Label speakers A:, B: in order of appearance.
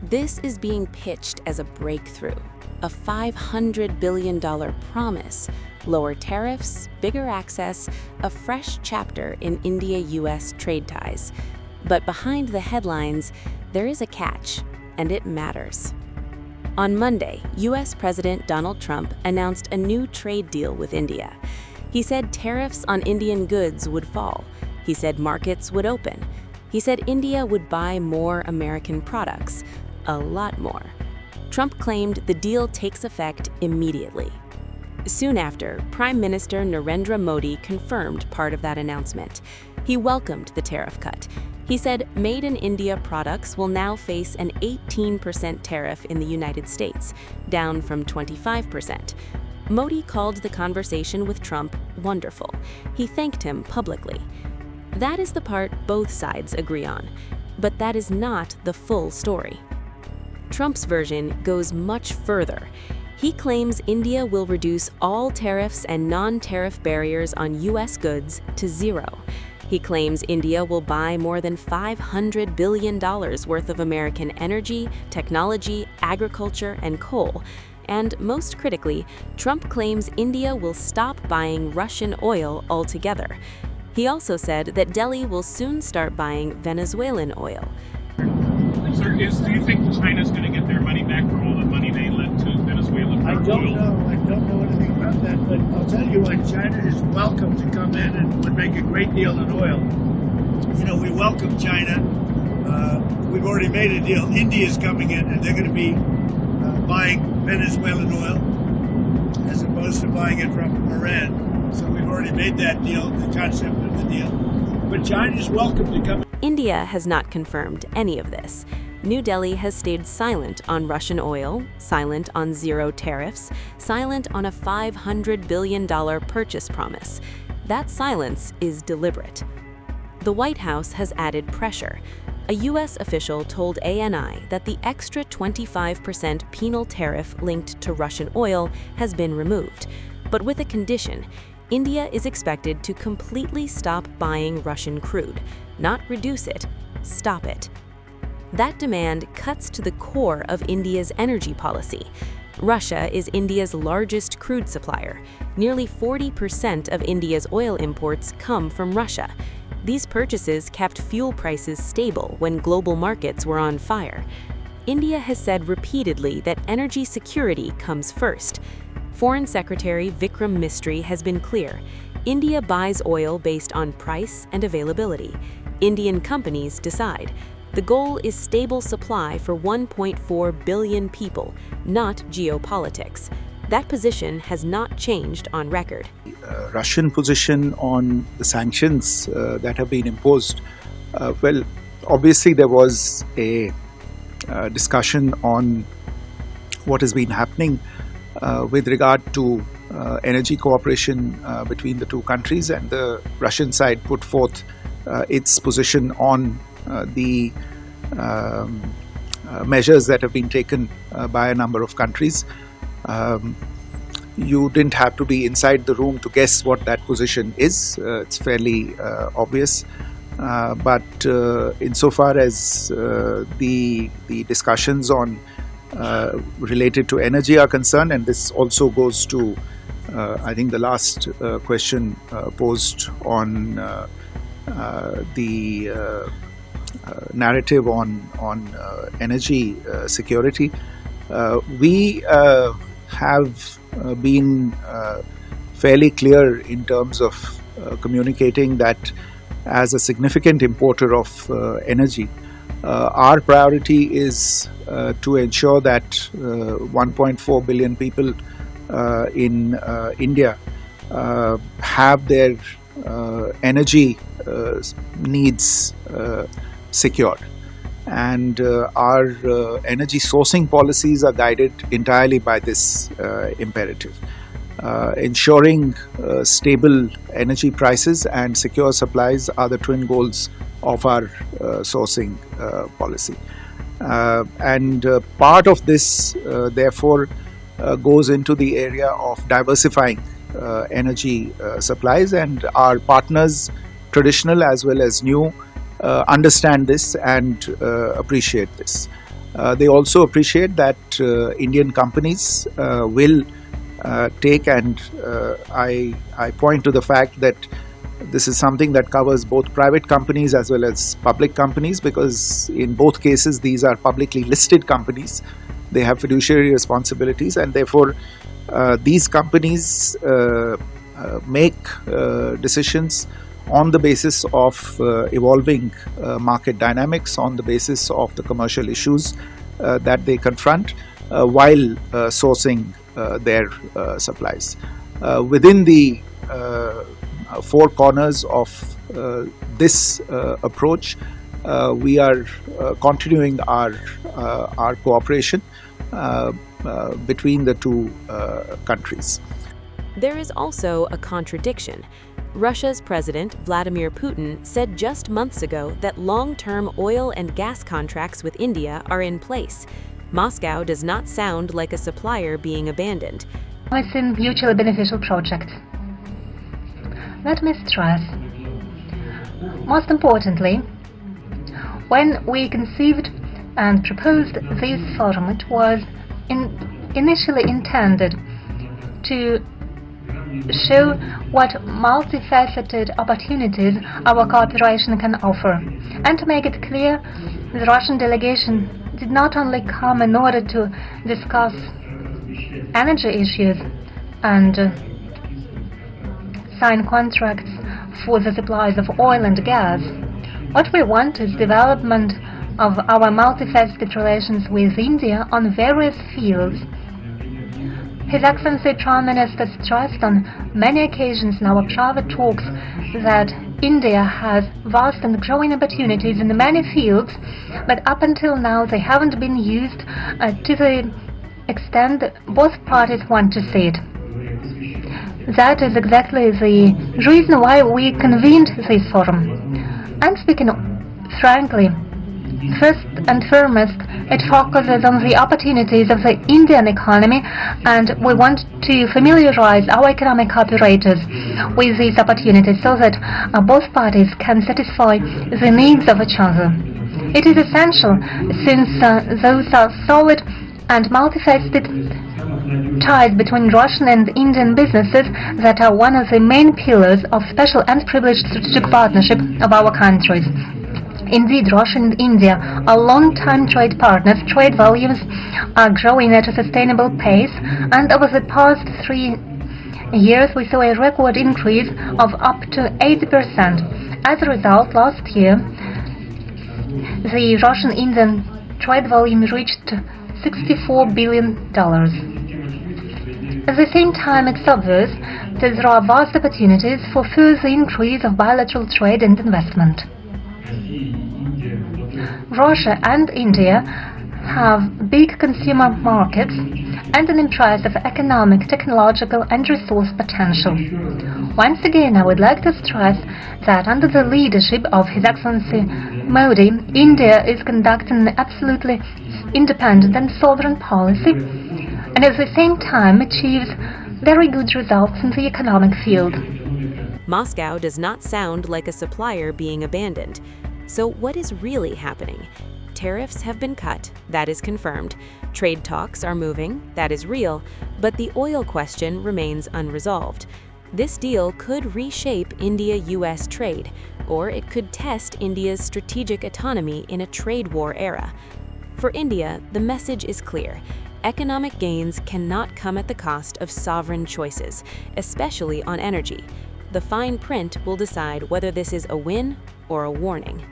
A: This is being pitched as a breakthrough, a $500 billion promise, lower tariffs, bigger access, a fresh chapter in India-US trade ties. But behind the headlines, there is a catch, and it matters. On Monday, US President Donald Trump announced a new trade deal with India. He said tariffs on Indian goods would fall. He said markets would open. He said India would buy more American products, a lot more. Trump claimed the deal takes effect immediately. Soon after, Prime Minister Narendra Modi confirmed part of that announcement. He welcomed the tariff cut. He said Made in India products will now face an 18% tariff in the United States, down from 25%. Modi called the conversation with Trump wonderful. He thanked him publicly. That is the part both sides agree on. But that is not the full story. Trump's version goes much further. He claims India will reduce all tariffs and non-tariff barriers on US goods to zero. He claims India will buy more than $500 billion worth of American energy, technology, agriculture, and coal. And most critically, Trump claims India will stop buying Russian oil altogether. He also said that Delhi will soon start buying Venezuelan oil.
B: Sir, do you think China's going to get their money back for all the money they lent to Venezuela for
C: I don't
B: oil?
C: know. I don't know anything about that, but I'll tell you what, China is welcome to come in and would make a great deal in oil. You know, we welcome China. We've already made a deal. India's coming in, and they're going to be buying Venezuelan oil as opposed to buying it from Iran. So we've already made that deal, the concept of the deal. But China's welcome to come in.
A: India has not confirmed any of this. New Delhi has stayed silent on Russian oil, silent on zero tariffs, silent on a $500 billion purchase promise. That silence is deliberate. The White House has added pressure. A U.S. official told ANI that the extra 25% penal tariff linked to Russian oil has been removed, but with a condition. India is expected to completely stop buying Russian crude, not reduce it, stop it. That demand cuts to the core of India's energy policy. Russia is India's largest crude supplier. Nearly 40% of India's oil imports come from Russia. These purchases kept fuel prices stable when global markets were on fire. India has said repeatedly that energy security comes first. Foreign Secretary Vikram Misri has been clear. India buys oil based on price and availability. Indian companies decide. The goal is stable supply for 1.4 billion people, not geopolitics. That position has not changed on record.
D: Russian position on the sanctions that have been imposed. Well, obviously there was a discussion on what has been happening with regard to energy cooperation between the two countries, and the Russian side put forth its position on the measures that have been taken by a number of countries. You didn't have to be inside the room to guess what that position is. It's fairly obvious. But insofar as the discussions on related to energy are concerned, and this also goes to I think the last question posed on the narrative on energy security. We have been fairly clear in terms of communicating that as a significant importer of energy, our priority is to ensure that 1.4 billion people in India have their energy needs secured. And our energy sourcing policies are guided entirely by this imperative. Ensuring stable energy prices and secure supplies are the twin goals of our sourcing policy. And part of this, therefore, goes into the area of diversifying energy supplies, and our partners, traditional as well as new, understand this and appreciate this. They also appreciate that Indian companies will take, and I point to the fact that this is something that covers both private companies as well as public companies, because in both cases these are publicly listed companies. They have fiduciary responsibilities, and therefore these companies make decisions on the basis of evolving market dynamics, on the basis of the commercial issues that they confront while sourcing their supplies. Within the four corners of this approach, we are continuing our cooperation between the two countries.
A: There is also a contradiction. Russia's President Vladimir Putin said just months ago that long-term oil and gas contracts with India are in place. Moscow does not sound like a supplier being abandoned.
E: It's a mutually beneficial project. Let me stress, most importantly, when we conceived and proposed this forum, it was initially intended to show what multifaceted opportunities our cooperation can offer, and to make it clear the Russian delegation did not only come in order to discuss energy issues and sign contracts for the supplies of oil and gas. What we want is development of our multifaceted relations with India on various fields. His Excellency Prime Minister stressed on many occasions in our private talks that India has vast and growing opportunities in many fields, but up until now they haven't been used to the extent both parties want to see it. That is exactly the reason why we convened this forum. And speaking frankly, first and foremost, it focuses on the opportunities of the Indian economy, and we want to familiarize our economic operators with these opportunities so that both parties can satisfy the needs of each other. It is essential, since those are solid and multifaceted ties between Russian and Indian businesses that are one of the main pillars of special and privileged strategic partnership of our countries. Indeed, Russia and India are long-time trade partners. Trade volumes are growing at a sustainable pace, and over the past 3 years we saw a record increase of up to 80%. As a result, last year the Russian-Indian trade volume reached $64 billion. At the same time, it's obvious that there are vast opportunities for further increase of bilateral trade and investment. Russia and India have big consumer markets and an impressive economic, technological and resource potential. Once again, I would like to stress that under the leadership of His Excellency Modi, India is conducting an absolutely independent and sovereign policy, and at the same time achieves very good results in the economic field.
A: Moscow does not sound like a supplier being abandoned. So what is really happening? Tariffs have been cut, that is confirmed. Trade talks are moving, that is real, but the oil question remains unresolved. This deal could reshape India-US trade, or it could test India's strategic autonomy in a trade war era. For India, the message is clear. Economic gains cannot come at the cost of sovereign choices, especially on energy. The fine print will decide whether this is a win or a warning.